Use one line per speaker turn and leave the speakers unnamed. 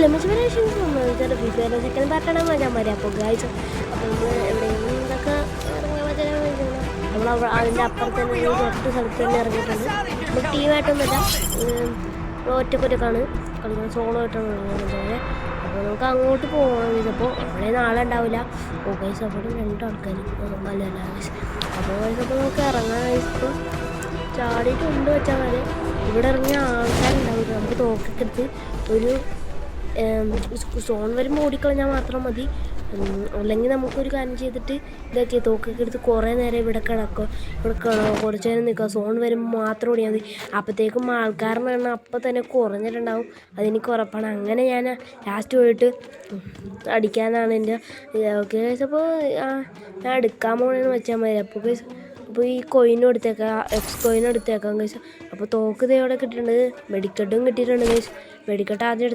Limitations ഒന്നും ഫിഫയുടെ second പാർട്ടാണ് മതി അപ്പോൾ ഗായ്സ്. അപ്പോൾ നമ്മൾ എവിടെയെങ്കിലും ഇതൊക്കെ ഇറങ്ങാൻ പറ്റുന്ന നമ്മൾ അതിൻ്റെ അപ്പുറത്ത് തന്നെ 8 സ്ഥലത്ത് തന്നെ ഇറങ്ങിയിട്ടുണ്ട്. നമ്മൾ ടീമായിട്ടൊന്നുമില്ല, ഒറ്റക്കൊറ്റക്കാണ് കളിക്കുന്നത്, സോളോ ആയിട്ടാണ് കളിക്കുന്നത്. അപ്പോൾ നമുക്ക് അങ്ങോട്ട് പോകണം. ഇതിപ്പോൾ അവിടെ നാളെ ഉണ്ടാവില്ല. ഗൈസ് അപ്പോൾ 2 ആൾക്കാർ അല്ല ഗൈസ്. അപ്പോൾ ഗൈസ് അപ്പോൾ നമുക്ക് ഇറങ്ങാൻ ഇപ്പോൾ ചാടിയിട്ടുണ്ട് വെച്ചാൽ മതി. ഇവിടെ ഇറങ്ങിയ ആൾക്കാരുണ്ടാവില്ല. നമുക്ക് തോക്കൊക്കെ എടുത്ത് ഒരു സോൺ വരുമ്പോൾ ഓടിക്കളഞ്ഞാൽ മാത്രം മതി. അല്ലെങ്കിൽ നമുക്കൊരു കാര്യം ചെയ്തിട്ട് ഇതൊക്കെ തോക്കൊക്കെ എടുത്ത് കുറേ നേരം ഇവിടെ കുറച്ച് നേരം നിൽക്കുക. സോൺ വരുമ്പോൾ മാത്രം ഓടിയാൽ മതി. അപ്പോഴത്തേക്കും ആൾക്കാരുടെ എണ്ണം അപ്പം തന്നെ കുറഞ്ഞിട്ടുണ്ടാവും, അതെനിക്ക് ഉറപ്പാണ്. അങ്ങനെ ഞാൻ ലാസ്റ്റ് പോയിട്ട് അടിക്കാനാണ് എൻ്റെ ഓക്കെ. അപ്പോൾ ഞാൻ എടുക്കാൻ പോകണമെന്ന് വെച്ചാൽ മതി. അപ്പോൾ ഈ കോയിനും എടുത്തേക്കാം, എക്സ് കോയിനും എടുത്തേക്കാം ഗൈസ്. അപ്പോൾ തോക്ക് ഇതേവിടെ കിട്ടിയിട്ടുണ്ട്, വെടിക്കെട്ടും കിട്ടിയിട്ടുണ്ട് ഗൈസ്. വെടിക്കെട്ട് ആദ്യം